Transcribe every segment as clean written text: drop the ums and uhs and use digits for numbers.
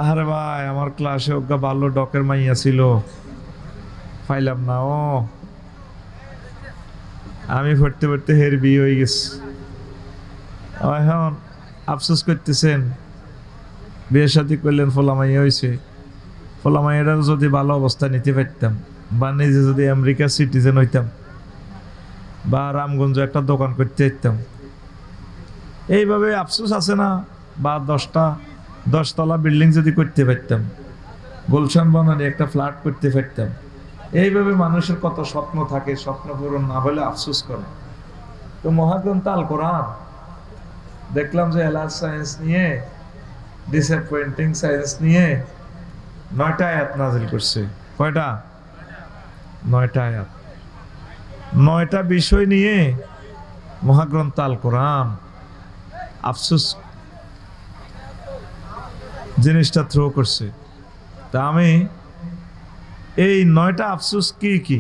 আরে ভাই, আমার ক্লাসে ওগা ভালো ডকের মাইয়া ছিল, পাইলাম না। ও আমি পড়তে পড়তে হের বিয়ে হয়ে গেছে। এখন আফসোস করতেছেন, বিয়ের সাথে করলেন, ফোলা মাইয়া হয়েছে। ফোলা মাইয়াটার যদি ভালো অবস্থা নিতে পারতাম, বা নিজে যদি আমেরিকার সিটিজেন হইতাম, বা রামগঞ্জ একটা দোকান করতে পারতাম, এইভাবে আফসোস আছে না? বা 10তলা বিল্ডিং যদি করতে পারতাম, গুলশান বনানি একটা ফ্ল্যাট করতে পারতাম। এইভাবে মানুষের কত স্বপ্ন থাকে, স্বপ্ন পূরণ না হলে আফসোস করে। তো মহাগ্রন্থ আল কোরআন দেখলাম যে এলার সায়েন্স নিয়ে, ডিসঅ্যাপয়েন্টিং সায়েন্স নিয়ে 9টা আয়াত নাজিল করছে। কয়টা? 9টা আয়াত, 9টা বিষয় নিয়ে মহাগ্রন্থ আল কোরআন আফসোস জিনিসটা থ্রো করছে। তা আমি এই 9টা আফসোস কি কি,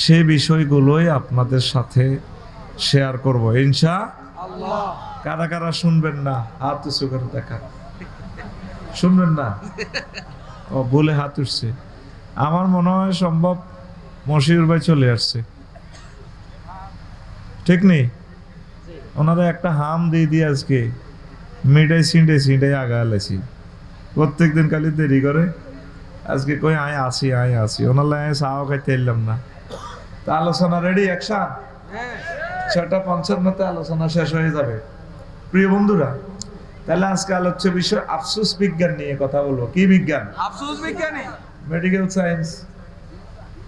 সে বিষয়গুলোই আপনাদের সাথে শেয়ার করব ইনশাআল্লাহ। কারা কারা শুনবেন না হাত উঁচু করে দেখা, শুনবেন না? ও বলে হাত উঠছে। আমার মনে হয় সম্ভব মশিউর ভাই চলে আসছে, ঠিক নেই? ওনারা একটা হাম দিয়ে দিয়ে আজকে মিটাই সিঁটাই আগা আলাইছি। প্রত্যেকদিন খালি দেরি করে, আজকে কই আয় আসি ওনার লাগে চাও খাইতে এলাম না। তা আলোচনা রেডি? অ্যাকশন। 6:55-তে আলোচনা শেষ হয়ে যাবে। প্রিয় বন্ধুরা, তাহলে আজকে আলোচ্য বিষয় আফসোস বিজ্ঞান নিয়ে কথা বলবো। কি বিজ্ঞান? আফসোস বিজ্ঞানী। মেডিকেল সায়েন্স,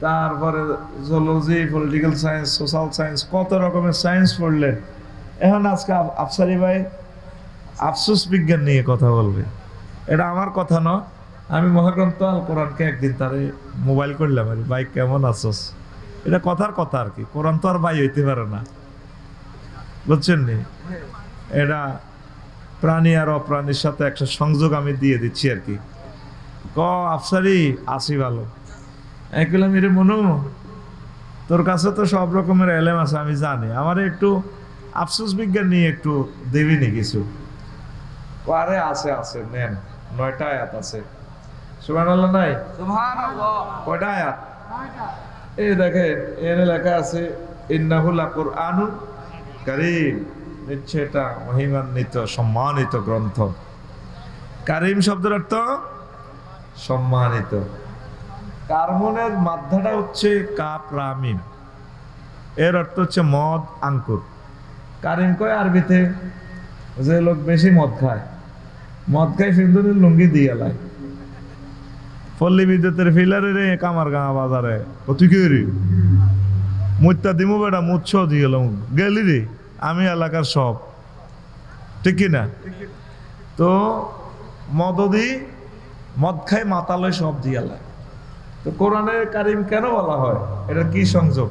তারপরে zoology, political science, social science, কত রকমের সায়েন্স পড়লেন। এখন আজকে আফসারি ভাই আফসোস বিজ্ঞান নিয়ে কথা বলবে। এটা আমার কথা নয়, আমি মহাগ্রন্থ আল কোরআনকে একদিন তারে মোবাইল করলাম, আর ভাই কেমন আছোস, এটা কথার কথা আর কি। কোরআন তো আর ভাই হইতে পারে না, বুঝছেন নি? এটা প্রাণী আর অপ্রাণীর সাথে একটা সংযোগ আমি দিয়ে দিচ্ছি আর কি। আফসারি আসি ভালো। একলাম এর মনু, তোর কাছে তো সব রকমের এলেম আছে আমি জানি, আমার একটু আফসোস বিজ্ঞান নিয়ে একটু দেবি নি কিছু? আরে আছে নেন, 9টা আয়াত আছে। সুবহানাল্লাহ নাই? সুবহানাল্লাহ। কয়টা আয়াত? 9টা। এই দেখেন এখানে লেখা আছে ইন্নাহু লাকুরআনুন কারীম, নিশ্চয় এটা মহিমান্বিত সম্মানিত গ্রন্থ। কারীম শব্দের অর্থ সম্মানিত। কার্বনের মাধ্যাটা হচ্ছে কাপ রামিম, এর অর্থ হচ্ছে মদ আঙ্কুর। কারিম কয় আরবিতে যে লোক বেশি মদ খায় ফিন্দুরের লুঙ্গি দিয়ে লাই। পল্লী বিদ্যুতের ফিলারে রে কামার গাঁ বাজারে তুই কি রে মুত্তা দিমু বেটা মুচ্ছ দিয়ে গেলি রে, আমি এলাকার সব, ঠিক কিনা? তো মদ খাই মাতালয় সব দিয়ে লাই। তো কোরআনের কারিম কেন বলা হয়? এটা কি সংযোগ?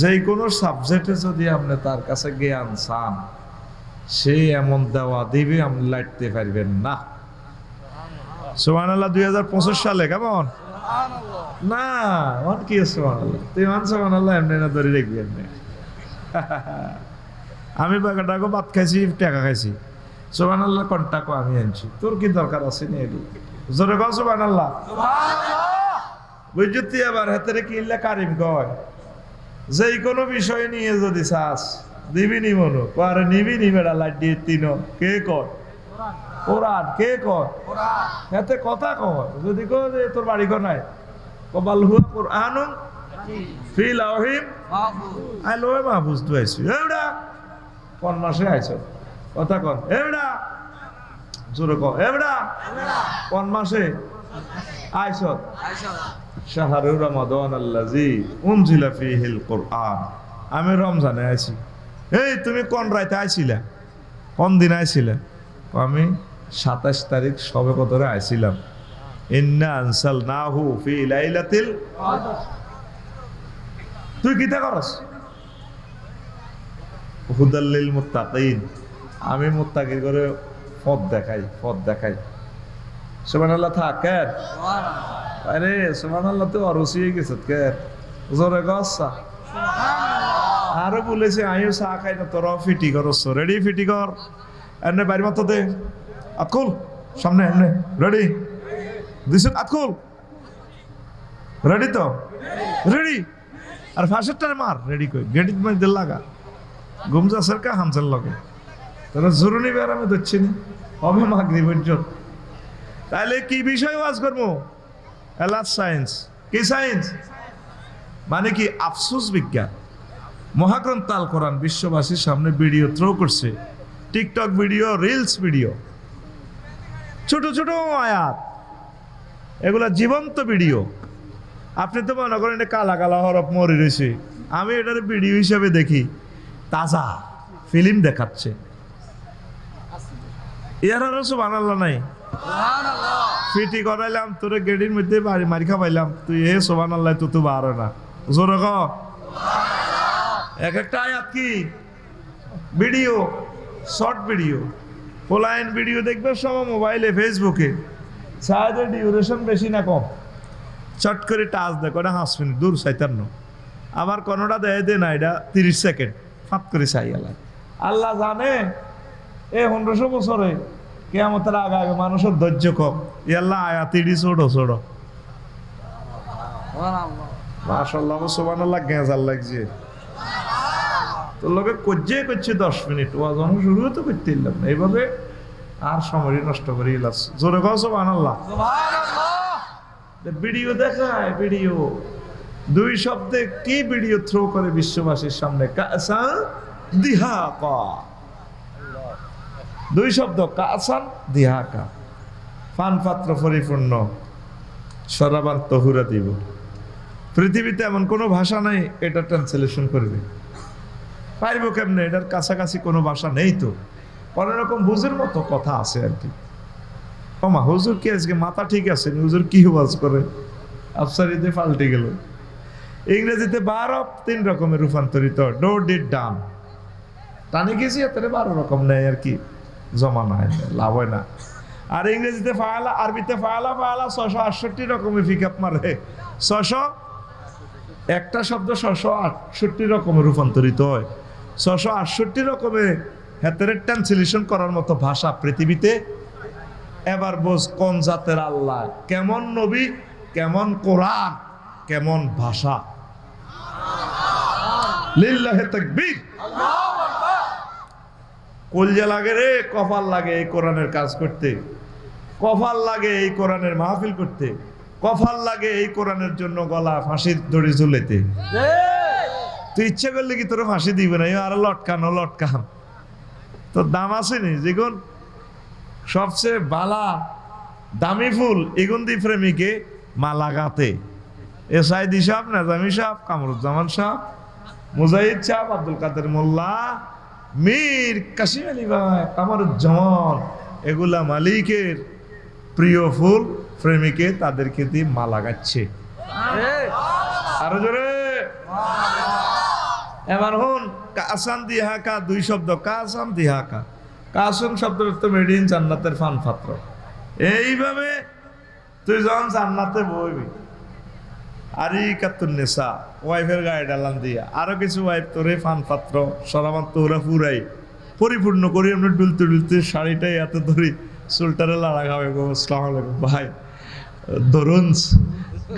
যে কোনো সাবজেক্টে যদি আপনি তার কাছে জ্ঞান চান, সে এমন দেওয়া দিবে আপনি লাইটতে পারবেন না। সুবহানাল্লাহ। 2025 সালে কেমন না কি সুবহানাল্লাহ, তুই মান সুবহানাল্লাহ এমনি না ধরে রাখবি এমনি। আমি টাকা ভাত খাইছি, টাকা খাইছি, সুবহানাল্লাহ কন্টাকো আমি আনছি, তোর কি দরকার আছে নি? জোরে কও সুবহানাল্লাহ। বুঝতি? আবার হাতে কিনলে কারিম কয় যে কোনো বিষয় নিয়ে যদি চাস দিবি নি মনো, আর নিবি নি বেড়া লাড্ডি তিনো। কে কয়? কোরআন। কে কয়? হাতে কথা কয়। যদি কো যে তোর বাড়ি কো নাই, কবাল হুয়া কোরআনুন ফি লাওহিম মাহফুজ। আই লোহে মাহফুজ তো আইছি। এবড়া কোন মাসে আইছো? কথা কন। এবড়া জোরে কও। এবড়া কোন মাসে আইছো? শাহরু রমাদান আল্লাযী উনজিলা ফীহিল কুরআন। আমি রমজানে আইছি। এই তুমি কোন রাতে আইছিলা? কোন দিন আইছিলা? আমি 27 তারিখ শবে কদরে আইছিলাম। ইন্না আনসালনাহু ফি লাইলাতিল কদর। তুই কিতা করস? হুদাল লিল মুত্তাকিন। আমি মুত্তাকির করে পথ দেখাই। সুবহানাল্লাহ। থাক কেন? আরে সুবহানাল্লাহ তো অরসি হয়ে গেছে কে? জোরে গসা আরো বলেছে আইও চা খাই না, তোরাও ফিটি করস। রেডি? ফিটি কর। এনে বাড়ি মতো দে আকুল সামনে এমনি রেডি দিছে আতকুল রেডি তো রেডি আর ফাঁসেরটারে মার রেডি কই গেটির মধ্যে লাগা গুমজা সরকা হামসার লগে তারা জরুরি ব্যারামে ধরছি না হবে মাগরিব পর্যন্ত তাহলে কি বিষয় ওয়াজ করবো এলাস সায়েন্স কি সায়েন্স মানে কি আফসোস বিজ্ঞান মহাগ্রন্থ আল কোরআন বিশ্ববাসীর সামনে ভিডিও থ্রো করছে টিকটক ভিডিও রিলস ভিডিও ছোট ছোট আয়াত এগুলা জীবন্ত ভিডিও আপনি তো মনে করেন কালা কালা হরফ মরে রয়েছে আমি এটার ভিডিও হিসাবে দেখি তাজা ফিল্ম দেখাচ্ছে ইয়ার আরো সুবহানাল্লাহ নাই ফিটি করাইলাম তোরে গেডির মধ্যে মারি খাবাইলাম তুই এ সুবহানাল্লাহ তো বারো না জোরে ক এক একটা আয়াত কি ভিডিও শর্ট ভিডিও পোলাইন ভিডিও দেখবে সব মোবাইলে ফেসবুকে সাহায্যের ডিউরেশন বেশি না কম চট করে টাচ দেয় কোটা 5 মিনিট দূর 57 আবার কোনোটা দে না এটা 30 সেকেন্ড ফাঁক করে চাই আল্লাহ জানে এ 1500 বছরে কিয়ামতের আগে আগে মানুষের ধৈর্য কম আল্লাহ আয়াত ইডি ছোড়ো ছোড়ো মাশাআল্লাহ সুবহানাল্লাহ গেজাল লাগছে তোর লোকে করছে 10 মিনিট ওয়াজ আমি শুরু তো করতে দিলাম না এইভাবে আর সময় নষ্ট করে ইলাস জোরে কও সুবহানাল্লাহ ভিডিও দেখায় ভিডিও দুই শব্দে কি ভিডিও থ্রো করে বিশ্ববাসীর সামনে কাসান দিহাকা দুই শব্দ কাসান দিহাকা পান পাত্র পরিপূর্ণ শরাবান তহুরা দিব পৃথিবীতে এমন কোনো ভাষা নাই এটা ট্রান্সলেশন করবে পারবো কেমনে এটার কাছাকাছি কোনো ভাষা নেই তো অন্যরকম হুজুর মতো কথা আছে আর কি ওমা হুজুর কি আজকে মাথা ঠিক আছে হুজুর কি ওয়াজ করে আফসারিতে পাল্টে গেল ইংরেজিতে 3 রকমের রূপান্তরিত ডো ডিড ডান টানে গেছি এত 12 রকম নেই আর কি জমা নাই লাভ হয় না আর ইংরেজিতে ফায়ালা আরবিতে ফায়ালা 668 রকমের পিকআপ মারে 600 একটা শব্দ 668 রকমের রূপান্তরিত হয় 668 রকমের হাতের ট্রান্সলেশন করার মতো ভাষা পৃথিবীতে এবার বোঝ কোন জাতের আল্লাহ কেমন নবী কেমন কোরআন কেমন ভাষা লিল্লাহি তাকবীর আল্লাহু আকবার কলজা লাগে রে কপাল লাগে এই কোরআনের কাজ করতে কপাল লাগে এই কোরআনের মাহফিল করতে কপাল লাগে এই কোরআনের জন্য গলা ফাঁসির দড়ি ঝুলাইতে তুই ইচ্ছে করলে কি তোর ফাঁসি দিবে না আর লটকান তোর দাম আছে নি যেগুন সবচেয়ে বালা দামি ফুল এগুন দি প্রেমিকে মালা গাতে এসআইডি সাহেব নাজামি সাহেব কামরুজ্জামান সাহেব মুজাহিদ সাহেব আব্দুল কাদের মোল্লা মীর কাশিম আলী ভাই কামরুজ্জামান এগুলা মালিকের প্রিয় ফুল প্রেমিকে তাদেরকে দিয়ে মালা গাচ্ছে আরো জোরে এবার হন কাসান দিহাকা দুই শব্দ কাসান দিহাকা কাসুম শব্দের অর্থ মেড ইন জান্নাতের ফান পাত্র এইভাবে তুই যখন জান্নাতে বইবি আরি কাতুন নেশা ওয়াইফের গায়ে ডালান দিয়া আরো কিছু ওয়াইফ তোরে ফান পাত্র সরামান তোরা পুরাই পরিপূর্ণ করি আমরা ডুলতে ডুলতে শাড়িটাই এত ধরি চুলটারে লাড়া খাবে গো আসসালামু আলাইকুম ভাই দরুনস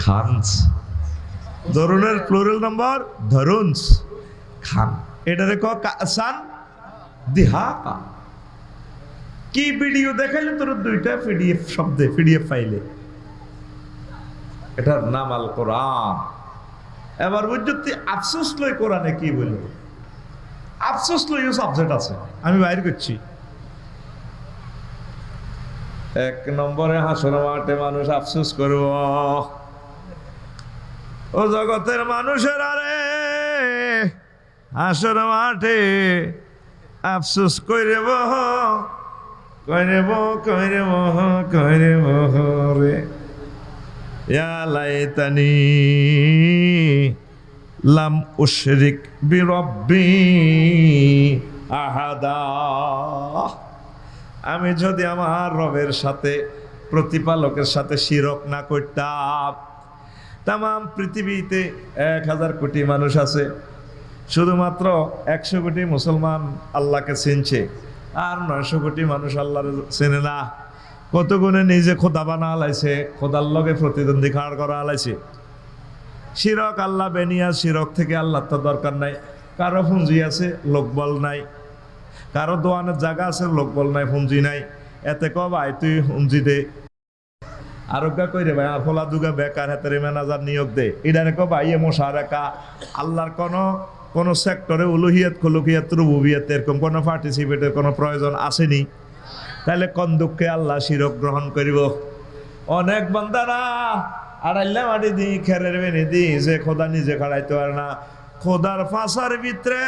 খানস দরুনের প্লুরাল নাম্বার ধরুনস খান এটারে ক কাসান দিহাকা কি ভিডিও দেখাইলে তোর দুইটা পিডিএফ শব্দে পিডিএফ ফাইলে এটার নাম আল কোরআন এবার বুঝতে আফসোস লই কোরআনে কি বলবো আফসোস লইও সাবজেক্ট আছে আমি বাইর করছি 1 নম্বরে হাসর মাঠে মানুষ আফসোস করব ও জগতের মানুষের আরে হাসর মাঠে আফসোস কইরেব রে ইয়া লাইতানি লাম উশরিক বিরব্বি আহাদা আমি যদি আমার রবের সাথে প্রতিপালকের সাথে শিরক না করতাম তাম পৃথিবীতে 1000 কোটি মানুষ আছে শুধুমাত্র 100 কোটি মুসলমান আল্লাহকে চিনছে আর 900 কোটি মানুষ আল্লাহর চেনে না কত গুণে নিজে খোদা বানা আলাইছে, খোদার লগে প্রতিদ্বন্দ্বী খাড় করা আলাইছে। শিরক আল্লাহ বেনিয়া, শিরক থেকে আল্লাহ তো দরকার নাই। কারো পুঁজি আছে, লোকবল নাই। কারো দোয়ানের জায়গা আছে, লোকবল নাই, পুঁজি নাই। এতে ক ভাই তুই পুঁজি দে, আরোগ্য কইরে ভাই ফলা দুগা বেকার হাতের ম্যানেজার নিয়োগ দে, এটারে ক ভাই মশা রেখা। আল্লাহর কোন সেক্টরে উলুহিয়াত খুলুকিয়াত রুবুবিয়াত এরকম কোনো পার্টিসিপেটের কোনো প্রয়োজন আসেনি। তাহলে কোন দুঃখে আল্লাহ শিরক গ্রহণ করিব? অনেক বান্দারা আড়াইলা মাটি দি খেরের বেনি দি যে খোদা নিজে খাড়াইতে পারে না, খোদার ফাঁসার ভিতরে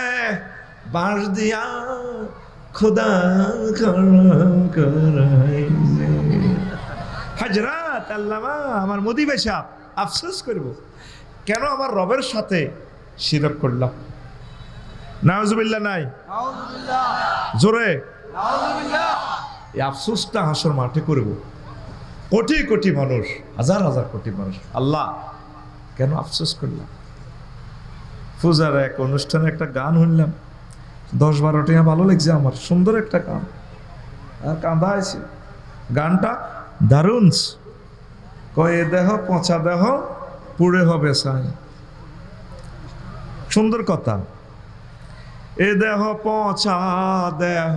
বাঁশ দিয়া খোদা হাজরাত আল্লামা আমার মুদি ভাই সাহেব আফসোস করব, কেন আমার রবের সাথে শিরক করলাম। নাউজুবিল্লাহ নাই, নাউজুবিল্লাহ, জোরে নাউজুবিল্লাহ। এই আফসোসটা হাসর মাঠে করব। কোটি কোটি মানুষ, হাজার হাজার কোটি মানুষ, আল্লাহ কেন আফসোস করলাম। পূজার এক অনুষ্ঠানে একটা গান শুনলাম, 10-12 টাকা ভালো লাগছে আমার, সুন্দর একটা গান, আর কাঁদা আছে। গানটা দারুণ, কয়ে দেহ পচা দেহ পুড়ে হবে সাই। সুন্দর কথা। এ দেহ পচা দেহ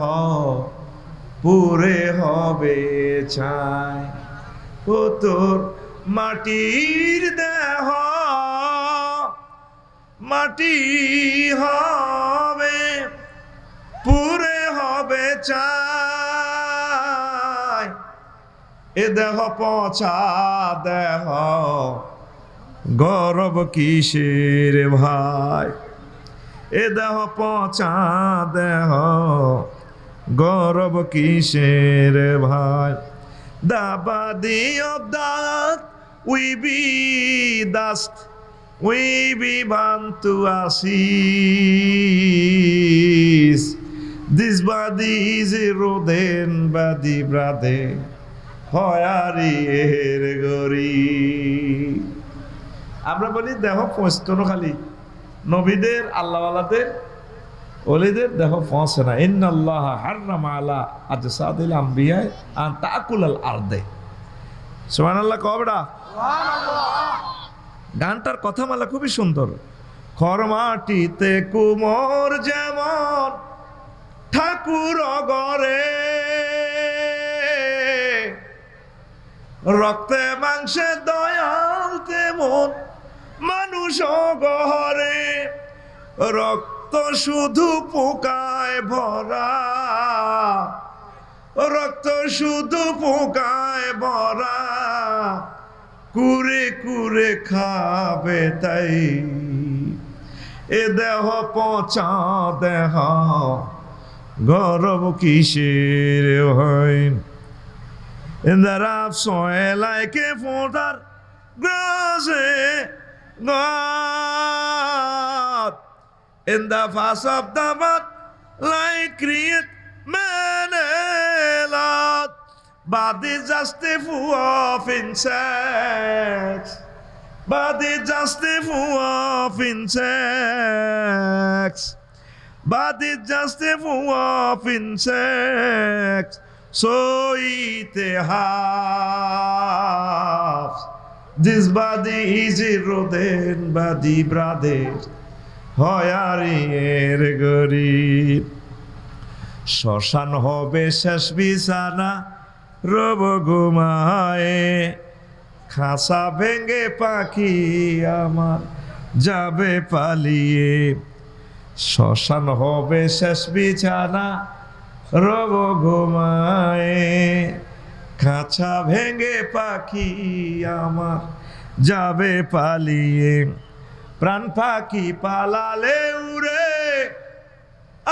পুরে হবে চাই, ও তোর মাটির দেহ মাটি হবে পুরে হবে চাই। এ দেহ পচা দেহ গৌরব কিসের ভাই, এ দেহ পচা দেহ গৌরব কিসের ভাই। The body of that we be dust, we be bound to ashes. This body is a rodent body, brother. হয়ারি এর গরি। আমরা বলি দেহ পৌঁছতো খালি, নবীদের আল্লাহওয়ালাদের ওলিদের দেহ পৌঁছে না। ইন্নাল্লাহ হাররামা আলা আজসাদিল আমবিয়া আন তাকুলাল আরদে। সুবহানাল্লাহ কবড়া। গানটার কথামালা খুবই সুন্দর। খরমাটিতে কুমোর যেমন ঠাকুর গরে, রক্তে মাংসে দয়াল তেমন মানুষ গহরে। রক্ত শুধু পোকায় ভরা, রক্ত শুধু পোকায় ভরা, কুরে কুরে খাবে তাই। এ দেহ পচা দেহ গৌরব কিসের হয়। In the rough soil like a water grows God, in the face of the mud like create man a lot. But it's just a fool of insects, but it's just a fool of insects, but it's just a fool of insects. So it has. This body is a rodent body, brother. হয়ারি এর গরিব। শ্মশান হবে শেষ বিছানা, রব ঘুমায়ে। খাঁচা ভেঙে পাখি আমার যাবে পালিয়ে। শ্মশান হবে শেষ বিছানা, রব ঘুমায়ে। খাঁচা ভেঙে পাখি আমার যাবে পালিয়ে। প্রাণ পাখি পালালে উড়ে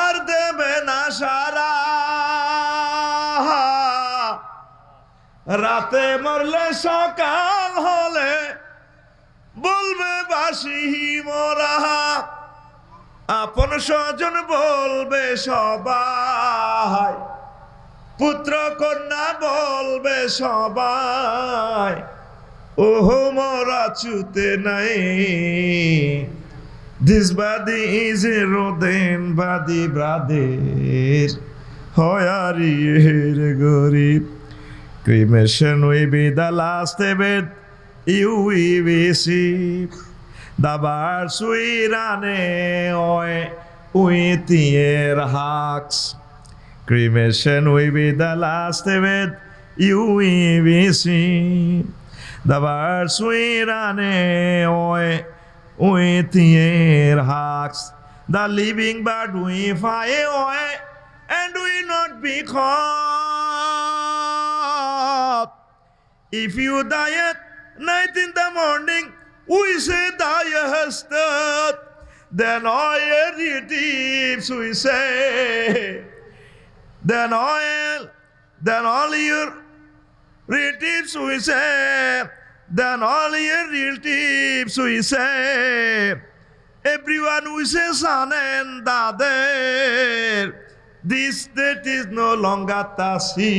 আর দেবে না সারা, রাতে মরলে সকাল হলে বলবে বাসি মোরা। আপন স্বজন বলবে সবাই, পুত্র কন্যা বলবে সবাই, ওহো মোরা চুতে নাই। This body is a rodent body, brother. হয়ারি এর গরিব। Cremation will be the last event you will receive. The birds will run away with their hawks. Cremation will be the last event you will receive. The birds will run away with their hawks. The living bird will fly away and will not be caught. If you die at night in the morning, we say thou hast died. Then all your relatives we say. Then all your relatives we say. Then all your relatives we say. Everyone we say son and daughter. This death is no longer the same.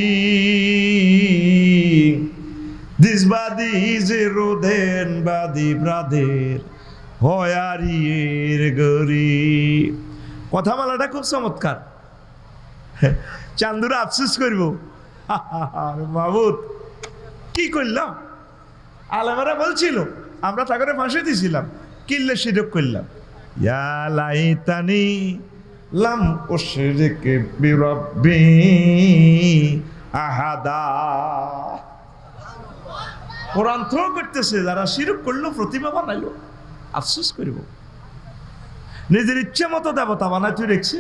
This body is a rodent body, brother. হয়ারিয়ের গরি কথামালাটা খুব চমৎকার। চান্দুরা আফসোস করব, মাহবুদ কি করলাম? আলেমারা বলছিল আমরা তাকে ফাঁসি দিয়েছিলাম, কিল্লে শিরক করলাম। ইয়া লাইতানি লাম উশরিক বিরাব্বি আহাদা। কোরআন থ্রো করতেছে, যারা শিরক করলো, প্রতিমা বানাইলো, আফসোস করব। নিজের ইচ্ছে মতো দেবতা বানাই তুই রেখছি,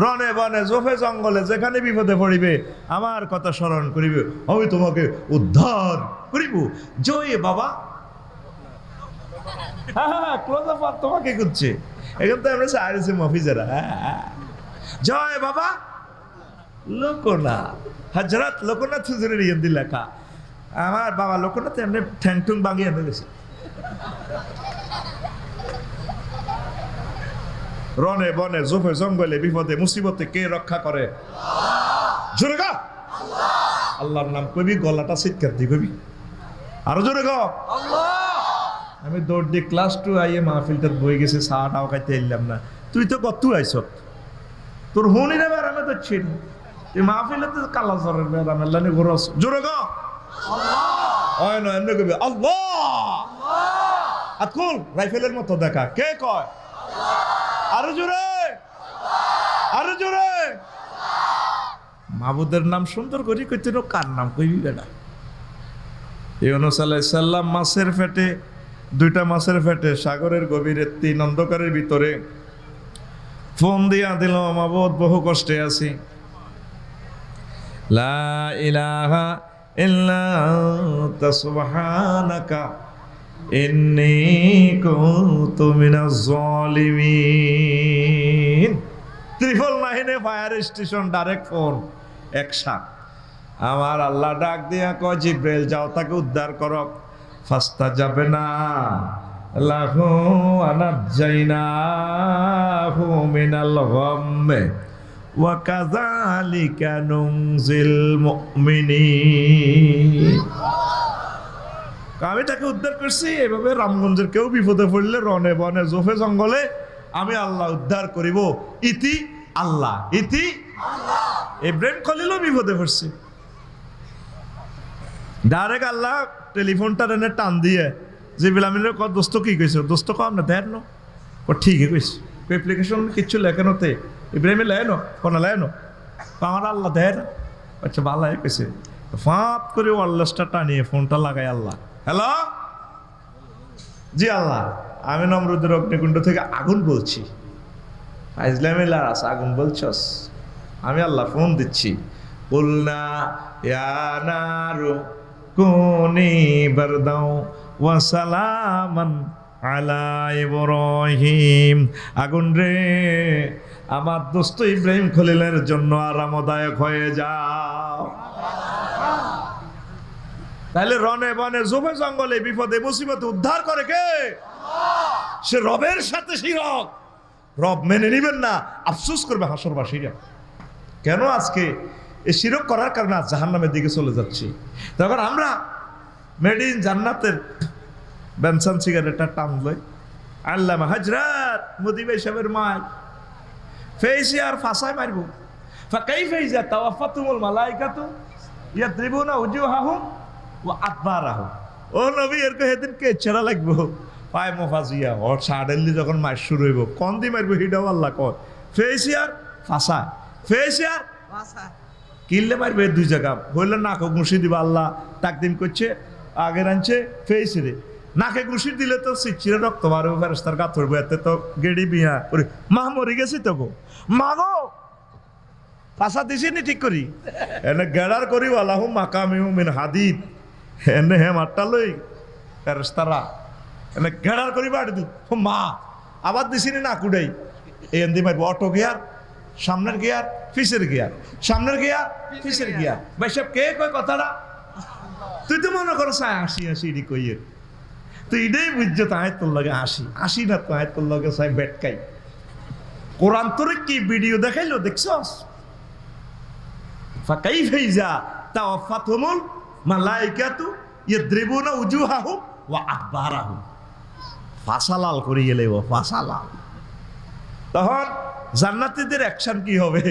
রনে বনে জোফে জঙ্গলে যেখানে বিপদে পড়িবে আমার কথা স্মরণ করিবে, আমি তোমাকে উদ্ধার করিব। জয় বাবা, হ্যাঁ ক্লোজ আপ তোমাকে করছে, এখন তো আমরা সাইরেছে মফিজারা। জয় বাবা লোকনাথ, হযরত লোকনাথ হুজুরের ইন্দি লেখা। আমার বাবা লোকনাথ এমনি ঠ্যাং ঠুং বাগিয়ে এনে গেছে। রনে বনে জোফে জঙ্গলে বিপদে মুসিবতে কে রক্ষা করে? জোরে গা আল্লাহর নাম কবি, গলাটা চিৎকার দি কবি, আরো জোরে গা। আমি দৌড় দিয়ে ক্লাস 2 আইয়ে মাহফিলটার বই গেছে, চাটাও খাইতে এলাম না। তুই তো কত আইস, তোর হুনি রে বেড়ামে তো ছিল, তুই মাহফিলে তো কালা জ্বরের বেড়ামে লানি ঘোরস। জোরে গা হয় না এমনি কবি আল্লাহ। আতকুল রাইফেলের মতো দেখা, কে কয়? আরো জোরে, আরো জোরে। মাহবুদের নাম সুন্দর করি কইতে, কার নাম কইবি বেটা? ইউনূস আলাইহিস সালাম মাছের পেটে, দুইটা মাছের পেটে, সাগরের গভীরে, 3 অন্ধকারের ভিতরে ফোন দিয়া দিল, মাহবুদ বহু কষ্টে আছি, লা ইলাহা ইল্লা আনতা সুবহানাকা ইন্নী কুনতু মিনাজ জালিমিন। 999 fire station, direct phone, action. আমার আল্লাহ ডাক দিয়া কয়, জিব্রাইল যাও তাকে উদ্ধার করো। ফাস্তা যাবে না লাহু আনাজাইনাহু মিনাল গাম্মে ওয়া কাযালিকা নুনজিল মুমিনিন। আমি তাকে উদ্ধার করছি, এভাবে রামগঞ্জের কেউ বিপদে পড়লে রনে বনে জোফে জঙ্গলে আমি আল্লাহ উদ্ধার করিব। ইতি আল্লাহ, ইতি আল্লাহ। ইব্রাহিম খলিলও বিপদে পড়ছে, ডাইরেক্ট আল্লাহ টেলিফোনটা এনে টান দিয়ে জিবরিল আমিনের কত দোস্ত কি কইছো, দোস্ত কম না দেন না, ও ঠিকই কইছে, অ্যাপ্লিকেশন কিচ্ছু লেখানোতে ইব্রাহিমে লেনো কোন লেনো, আমার আল্লাহ দেয় না। আচ্ছা ভালো কইছে, ফাঁপ করে ওয়ারলেসটা টানিয়ে ফোনটা লাগাই আল্লাহ, হ্যালো জি আল্লাহ, আমি নমরুদের অগ্নিকুণ্ড থেকে আগুন বলছি। ইসলামে লারাস আগুন বলছস, আমি আল্লাহ ফোন দিচ্ছি। কুলনা ইয়া নারু কুনি বারদাও ওয়া সালামান আলা ইব্রাহিম। আগুন রে, আমার দোস্ত ইব্রাহিম খলিলের জন্য আরামদায়ক হয়ে যাও। তাহলে রনে বনে জোফে জঙ্গলে বিপদে মুসিবতে উদ্ধার করে কে? সে রবের সাথে শিরক। রব মেনে নিবেন না, আফসোস করবে হাসরবাসীরা। কেন আজকে এই শিরক করার কারণে আজ জাহান্নামের দিকে চলে যাচ্ছি। তখন আমরা মেড ইন জান্নাতের বেনসান সিগারেটটা টানলে আল্লামা হযরত মুদি ভাই সাহেবের মায় ফেইসি আর ফাঁসায় মারবো। ফাকাইফা ইযা তাওয়াফাতুমুল মালাইকাতু ইয়াদ্রিবুনা উজুহাহুম ওয়া আদবারাহুম। ও নবী এরকম হেদিন কে ছেড়া লাগবো পায় মোফাজিয়া ওর সাডেনলি যখন মার শুরু হইব কোন দি মারবো হিডাও আল্লাহ কয় ফেসিয়ার ফাসা ফেসিয়ার কিনলে মারবে দুই জায়গা হইলে নাক ঘুষি দিবা আল্লাহ তাকদিম করছে আগের আনছে ফেসিরে নাকে ঘুষি দিলে তো সিচ্ছিরে রক্ত মারবে ফেরেস্তার গা ধরবো এতে তো গেড়ি বিয়া ওরে মা মরে গেছি তো গো মা গো ফাঁসা দিছি নি ঠিক করি এনে গেড়ার করি আল্লাহু মাকামিউ মিন হাদিদ এনে হে মারটা লই ফেরেস্তারা এনে গেড়ার করি বাড়ি দি মা আবার দিছি নি না কুড়াই এই এন্দি মারবো অটো গিয়ার সামনের গিয়ার ফিসের গিয়ার সামনের গিয়ার ফিসের গিয়ার ভাই সব কে কয় কথাটা তুই তো মনে করো সাই আসি আসি এটি কইয়ে তুই এটাই বুঝছো তাই তোর লগে আসি আসি না তাই তোর লগে সাই বেটকাই কোরআন তোরে কি ভিডিও দেখাইলো দেখছস ফাকাইফা ইযা তাওয়াফাতুহুমুল মালাইকাতু ইয়াদ্রিবুনা উজুহাহুম ওয়া আদবারাহুম ফাসালাল করি গেলে ও ফাসালাল তখন জান্নাতীদের অ্যাকশন কি হবে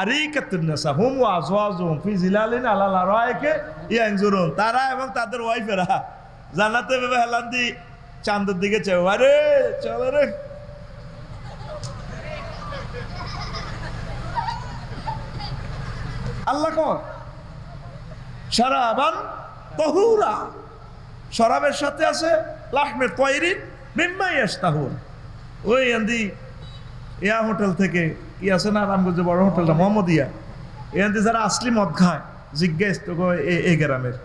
আরিকাতুন নাসা হুম ওয়া আজওয়াজুহুম ফি জিলালিন আলাল আরাইকে ইয়ানজুরুন তারা এবং তাদের ওয়াইফেরা জান্নাতে ভেবে হেলান দি চাঁদের দিকে চেয়ে আরে চল রে আল্লাহ কর শারাবান তাহুরা শরাবের সাথে আছে লাহমে তয়রিন মিম্মা ইয়াশতাহুন ওই আন্দি ইয়া হোটেল থেকে কি আছে না রামগঞ্জে বড় হোটেলটা মোহাম্মদিয়া এখানে যারা আসলি মদ খায় জিজ্ঞেস তো এই গ্রামের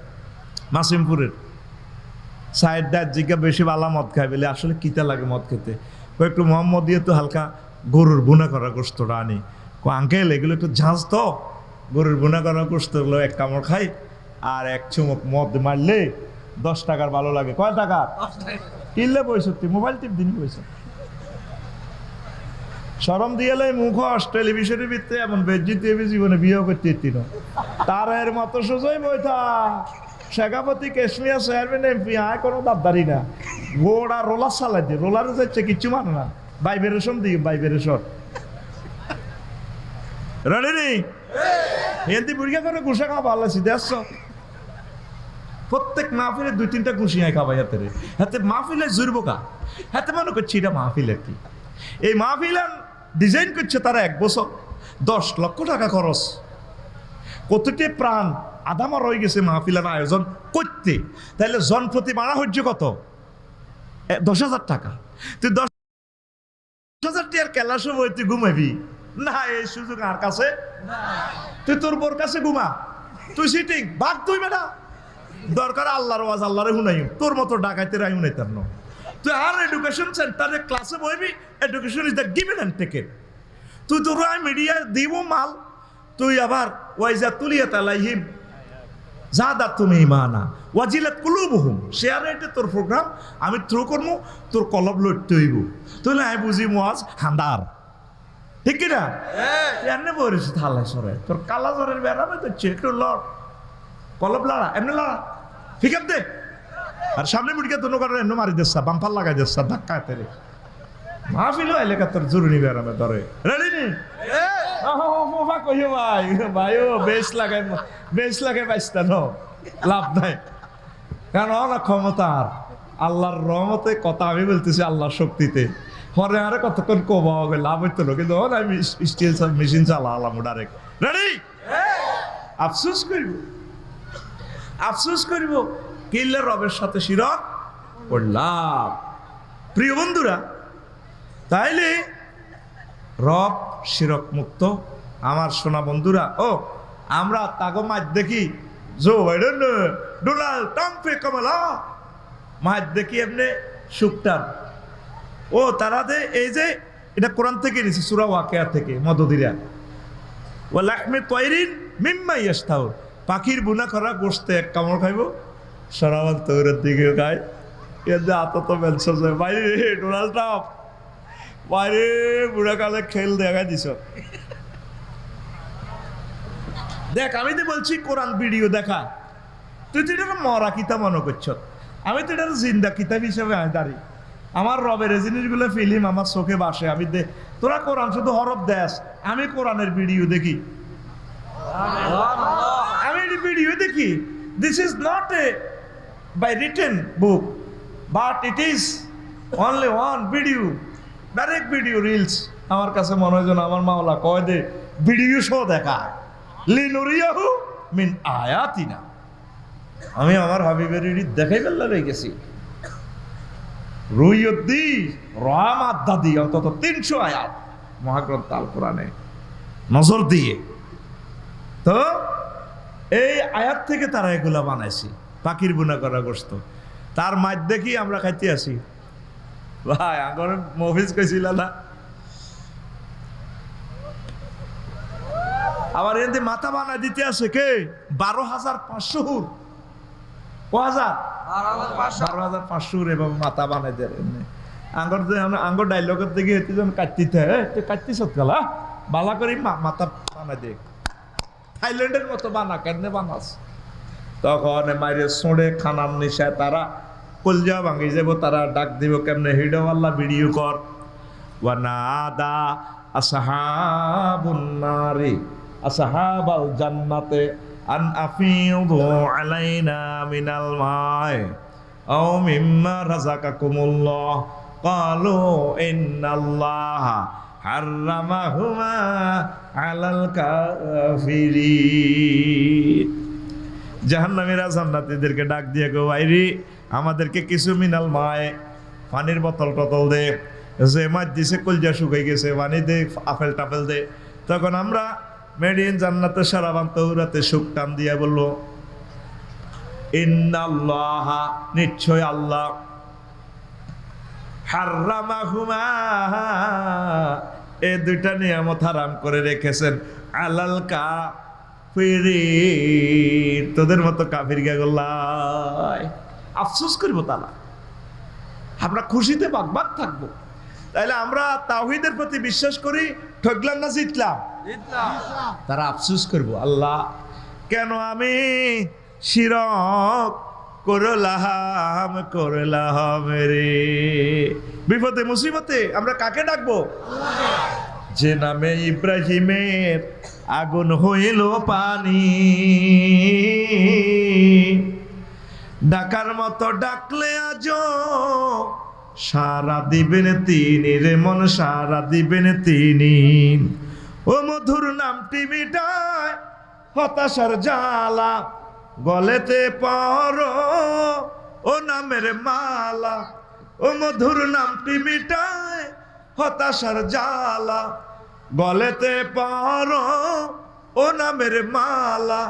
মাসিমপুরের সাইড দাঁত জিজ্ঞা বেশি বালা মদ খায় বলে আসলে কিতা লাগে মদ খেতে একটু মোহাম্মদিয়া তো হালকা গরুর বুনা করা গোস্তটা আনি আঙ্কেল এগুলো একটু ঝাঁজ তো গরুর বুনা করা গোস্তগুলো এক কামড় খাই আর এক চুমুক মদ মারলে 10 টাকার ভালো লাগে কয় টাকা কিনলে পয়সা মোবাইল টিপ দিন পয়সা শরম দিয়েলে মুখোশ টেলিভিশনের ভিত্তি এমন বেজ্জিত জীবনে বিয়ে করতে না তার এর মতো সোজাই বইথা শেখাপতি কেশমিয়া চেয়ারম্যান এমপি আয় কোনো দাবদারি না গোড়া রোলার চালাই দিয়ে রোলারে যাচ্ছে কিচ্ছু মানে না ভাইব্রেশন দিই ভাইব্রেশন রেডি নি এমনি বুড়িয়া করে ঘুষা খাওয়া ভালো আছি দেখছ প্রত্যেক মাহফিলে 2-3টা ঘুষি আয় খাওয়া হাতে রে হাতে মাহফিলে জুড়বো কা হাতে মনে করছি এটা মাহফিলের কি এই মাহফিলান ডিজাইন করছে তারা 1 বছর 10 লক্ষ টাকা খরচ কতটি প্রাণ আধামা রয়ে গেছে মাহফিলান আয়োজন করতে তাহলে জনপ্রতি মারা হচ্ছে কত 10,000 টাকা তুই 10,000 টাকার কেলা সময় তুই ঘুমাবি না এই সুযোগ আর কাছে তুই তোর বোর কাছে ঘুমা তুই সিটিং বাদ তুই বেটা দরকার আল্লাহর ওয়াজ আল্লাহরে হুনাই তোর মতো ডাকাইতে রাই হুনাইতার ন তুই আর এডুকেশন সেন্টারে ক্লাসে বইবি education is the given and taken তুই তোর মিডিয়া দিব মাল তুই আবার ওয়াইজা তুলিয়া তালাইহিম জাদা তুমি ইমানা ওয়াজিলাত কুলুবুহুম শেয়ারে এটা তোর প্রোগ্রাম আমি থ্রু করবো তোর কলব লড়তে হইব তুই না বুঝি ওয়াজ হান্দার ঠিক কিনা এমনি বলিস থালাই সরে তোর কালা জ্বরের বেড়াবে তো একটু লড় কলব লড়া এমনি লড়া ঠিক আছে আর সামনে মুড়িকে তোর কারণে এমনি মারি দিচ্ছা বাম্পার লাগাই দিচ্ছা ধাক্কা তেরে মাহফিল এলাকা তোর জরুরি বেড়াবে ধরে রেডি নি কইও ভাই ভাই ও বেশ লাগাই পাইস্তা ন লাভ নাই কারণ না ক্ষমতার আল্লাহর রহমতে কথা আমি বলতেছি আল্লাহর শক্তিতে পরে আরে কতক্ষণ কবা হবে লাভ হইতো না কিন্তু আমি স্টিল মেশিন চালালাম ডাইরেক্ট রেডি আফসোস করিব কিল্লে রবের সাথে শিরক করলাম প্রিয় বন্ধুরা তাইলে রব শিরক মুক্ত আমার সোনা বন্ধুরা ও আমরা তাগো মাছ দেখি জো বাইডেন ডোনাল্ড ট্রাম্পে কমলা মাছ দেখি এমনি শুকটান ও তারা এই যে এটা কোরআন থেকে নিছে সূরা ওয়াকিয়া থেকে মদদিরা ও লাহমে তয়রিন মিম্মা ইয়াশতাউ পাখির বুনা করা গোশতে এক কামড় খাইব সরাবান তৈরের দিকে খায় এর যে আত তো মেলছ ভাই ডোনাল্ড ট্রাম্প বাইরে বুড়া কালে খেল দেখা দিছ দেখ আমি তো বলছি কোরআন ভিডিও দেখা তুই তো এটা মরা কিতাব মনে করছ আমি তো এটা জিন্দা কিতাব হিসেবে দাঁড়ি আমার রবের এই জিনিসগুলো ফিল্ম আমার চোখে বাসে আমি তোরা কোরআন শুধু হরফ দেশ আমি কোরআনের ভিডিও দেখি আমি এটি ভিডিও দেখি, this is not a by written book, but it is only one video, direct video reels. আমার কাছে মনে হয় যেন আমার মাওলা কয় দে ভিডিও শো দেখায়, লিনুরিয়াহু মিন আয়াতিনা। আমি আমার হাবিবের রিড দেখাই ফেললে রয়ে গেছি। রুইয়দ্দি রহমাত দাদি অন্তত 300 আয়াত মহাগ্রন্থ আল কোরআনে নজর দিয়ে। তো এই আয়াত থেকে তারা এগুলা বানাইছি, পাখির বুনা করা গোস্ত। তার মাধ্যমে কি আমরা খাইতে আসি ভাই? আগর মফিজ কইছিল না, আবার এতে মাথা বানাই দিতে আছে কে? 12,500 হুর, ক হাজার 12,500 এবং মাথা বানাই দেয়। আঙ্গর যে আঙ্গর ডাইলগের দিকে এতে যখন কাটতে কাটতিস গেলা বালা করে মাথা বানাই দে, থাইল্যান্ডের মতো বানা, কেন বানাস? তখন মাইরে সোঁড়ে খানার নিশায় তারা কলজা ভাঙি যাব, তারা ডাক দিব কেমনে, হিডো আল্লাহ ভিডিও কর। ওয়ানাদা আসহাবুন নারি আসহাবাল জান্নাতে আন আফিদু আলাইনা মিনাল মাই আও মিম্মা রাযাকাকুমুল্লাহ ক্বালু ইন্নাল্লাহা হাররামাহুমা আলাল কাফিরিন। জাহান্নামীরা জান্নাতীদেরকে ডাক দিয়ে গো ভাইরি আমাদেরকে কিছু মিনাল মায়, পানির বোতল টতল দে, যে মাছ দিছে কলজা শুকাই গেছে, পানি দে, আপেল টাপেল দে। তখন আমরা মেডিন জান্নাতে সারাবান তৌরাতে সুখ টান দিয়া বলল ইন্নাল্লাহা নিশ্চয় আল্লাহ হাররামাহুমা এই দুইটা নিয়ামত হারাম করে রেখেছেন আলাল কাফিরিন, তোদের মতো কাফির গেলাই আফসোস করবো তারা, আমরা খুশিতে বাগবাগ থাকবো। তাইলে আমরা তাওহীদের প্রতি বিশ্বাস করি, ঠকলাম না জিতলাম? তারা আফসোস করবো, আল্লাহ কেন আমি শিরক করলাম রে। বিপদে মুসিবতে আমরা কাকে ডাকবো? যে নামে ইব্রাহিমের আগুন হইল পানি, ডাকার মতো ডাকলে আজ সারা দিবেন তিনি রে মন, সারা দিবেন তিনি। ও মধুর নামটি মিটায় হতাশার জ্বালা, গলেতে পর ও নামের মালা। ও মধুর নামটি মিটায় হতাশার জ্বালা, গলেতে পর ও নামের মালা।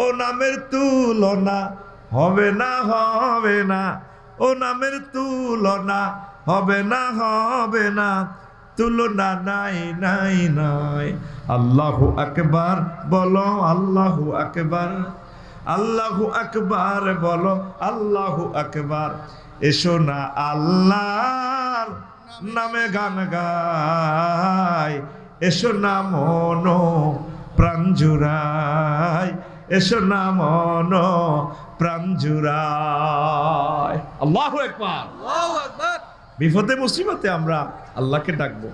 ও নামের তুলনা হবে না, হবে না, ও নামের তুলনা হবে না, হবে না, তুলনা নাই নাই নাই। আল্লাহু আকবার বলো, আল্লাহু আকবার, আল্লাহু আকবার বলো, আল্লাহু আকবার। এসো না আল্লাহর নামে গান গাই, এসো না মন প্রাণ জুড়াই, এসো না মন প্রাণ জুড়াই। আল্লাহু আকবার। বিপদে মুসিবতে আমরা আল্লাহকে ডাকবো।